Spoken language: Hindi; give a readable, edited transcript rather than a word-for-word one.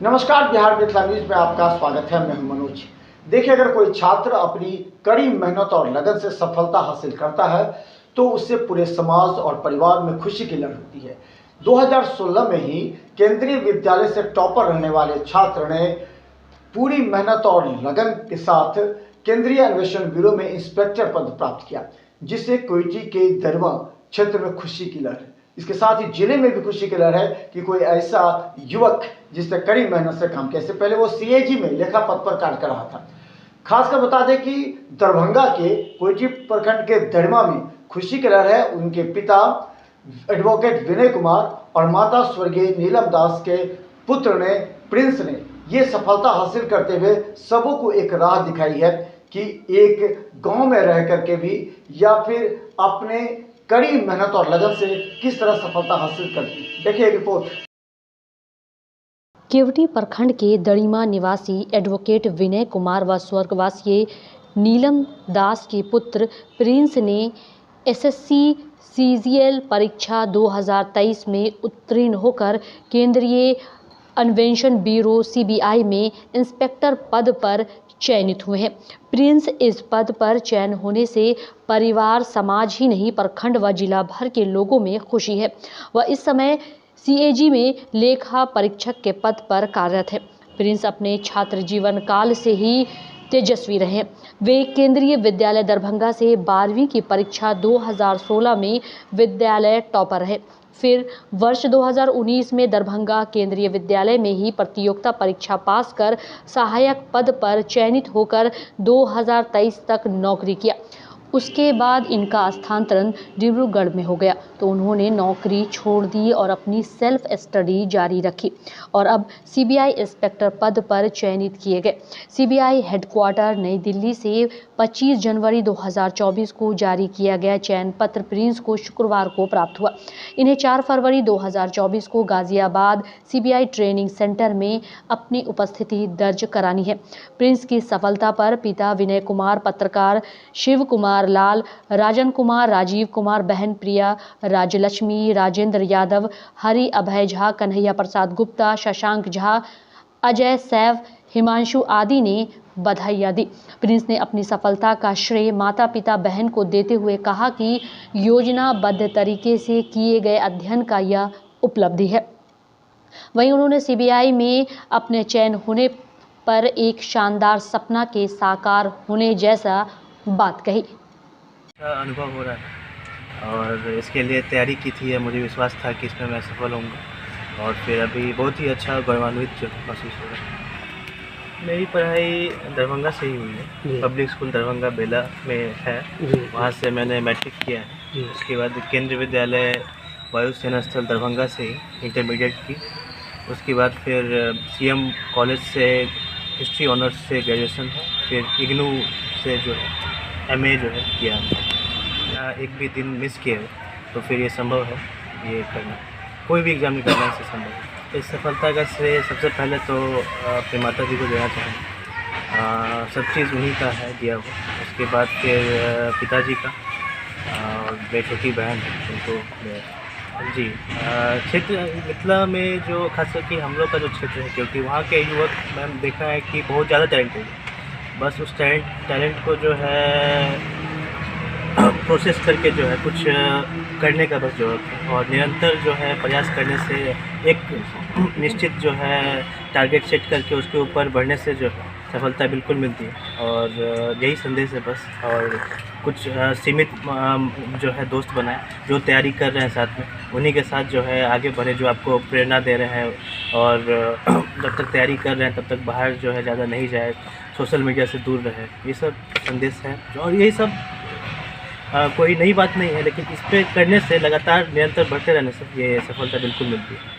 नमस्कार, बिहार मिथिला न्यूज में आपका स्वागत है। मैं हूं मनोज। देखिए, अगर कोई छात्र अपनी कड़ी मेहनत और लगन से सफलता हासिल करता है तो उससे पूरे समाज और परिवार में खुशी की लहर होती है। 2016 में ही केंद्रीय विद्यालय से टॉपर रहने वाले छात्र ने पूरी मेहनत और लगन के साथ केंद्रीय अन्वेषण ब्यूरो में इंस्पेक्टर पद प्राप्त किया, जिससे कोयटी के दरवा क्षेत्र में खुशी की लहर है। इसके साथ ही जिले में भी खुशी की लहर है कि कोई ऐसा युवक जिसने कड़ी मेहनत से काम किया। इससे पहले वो सीएजी में लेखा पद पर कार्य कर रहा था। खासकर बता दें कि दरभंगा के कोयटी प्रखंड के दरमा में खुशी की लहर है। उनके पिता एडवोकेट विनय कुमार और माता स्वर्गीय नीलम दास के पुत्र ने प्रिंस ने ये सफलता हासिल करते हुए सबों को एक राह दिखाई है कि एक गांव में रह करके भी या फिर अपने कड़ी मेहनत और लगन से किस तरह सफलता हासिल करती। देखिए रिपोर्ट। केवटी प्रखंड के दड़ीमा निवासी एडवोकेट विनय कुमार व स्वर्गवासी नीलम दास के पुत्र प्रिंस ने एसएससी सीजीएल परीक्षा 2023 में उत्तीर्ण होकर केंद्रीय अन्वेषण ब्यूरो सीबीआई में इंस्पेक्टर पद पर चयनित हुए हैं। प्रिंस इस पद पर चयन होने से परिवार, समाज ही नहीं प्रखंड व जिला भर के लोगों में खुशी है। वह इस समय सीएजी में लेखा परीक्षक के पद पर कार्यरत है। प्रिंस अपने छात्र जीवन काल से ही तेजस्वी रहे। वे केंद्रीय विद्यालय दरभंगा से 12वीं की परीक्षा 2016 में विद्यालय टॉपर रहे। फिर वर्ष 2019 में दरभंगा केंद्रीय विद्यालय में ही प्रतियोगिता परीक्षा पास कर सहायक पद पर चयनित होकर 2023 तक नौकरी किया। उसके बाद इनका स्थानांतरण डिब्रूगढ़ में हो गया तो उन्होंने नौकरी छोड़ दी और अपनी सेल्फ स्टडी जारी रखी और अब सीबीआई इंस्पेक्टर पद पर चयनित किए गए। सीबीआई हेडक्वार्टर नई दिल्ली से 25 जनवरी 2024 को जारी किया गया चयन पत्र प्रिंस को शुक्रवार को प्राप्त हुआ। इन्हें 4 फरवरी 2024 को गाजियाबाद सीबीआई ट्रेनिंग सेंटर में अपनी उपस्थिति दर्ज करानी है। प्रिंस की सफलता पर पिता विनय कुमार, पत्रकार शिव कुमार लाल, राजन कुमार, राजीव कुमार, बहन प्रिया, राजलक्ष्मी, राजेंद्र यादव, हरि अभय झा, कन्हैया प्रसाद गुप्ता, शशांक झा, अजय सैफ, हिमांशु आदि ने बधाइयां दी। प्रिंस ने अपनी सफलता का श्रेय माता पिता बहन को देते हुए कहा कि योजनाबद्ध तरीके से किए गए अध्ययन का यह उपलब्धि है। वहीं उन्होंने सीबीआई में अपने चयन होने पर एक शानदार सपना के साकार होने जैसा बात कही। अनुभव हो रहा है और इसके लिए तैयारी की थी। मुझे विश्वास था कि इसमें मैं सफल होऊंगा और फिर अभी बहुत ही अच्छा गौरवान्वित महसूस हो रहा है। मेरी पढ़ाई दरभंगा से ही हुई है। पब्लिक स्कूल दरभंगा बेला में है, वहाँ से मैंने मैट्रिक किया है। उसके बाद केंद्रीय विद्यालय वायुसेना स्थल दरभंगा से ही इंटरमीडिएट की। उसके बाद फिर सीएम कॉलेज से हिस्ट्री ऑनर्स से ग्रेजुएशन है। फिर इग्नू से जो है एमए जो है किया। एक भी दिन मिस किए तो फिर ये संभव है ये करना, कोई भी एग्ज़ाम निकालने से संभव है। इस सफलता का श्रेय सबसे पहले तो अपने माता जी को देना चाहूँगा। सब चीज़ उन्हीं का है दिया हुआ। उसके बाद फिर पिताजी का और मेरी छोटी बहन है उनको जी। क्षेत्र मिथिला में जो खास करके हम लोग का जो क्षेत्र है, क्योंकि वहाँ के युवक मैंने देखा है कि बहुत ज़्यादा टैलेंटेड है। बस उस टैलेंट को जो है प्रोसेस करके जो है कुछ करने का बस ज़रूरत है और निरंतर जो है प्रयास करने से एक निश्चित जो है टारगेट सेट करके उसके ऊपर बढ़ने से जो है सफलता बिल्कुल मिलती है। और यही संदेश है बस। और कुछ सीमित जो है दोस्त बनाए जो तैयारी कर रहे हैं साथ में, उन्हीं के साथ जो है आगे बढ़े, जो आपको प्रेरणा दे रहे हैं। और जब तक तैयारी कर रहे हैं तब तक बाहर जो है ज़्यादा नहीं जाए, सोशल मीडिया से दूर रहे। ये सब संदेश है और यही सब कोई नई बात नहीं है, लेकिन इस पे करने से लगातार निरंतर बढ़ते रहने से ये सफलता बिल्कुल मिलती है।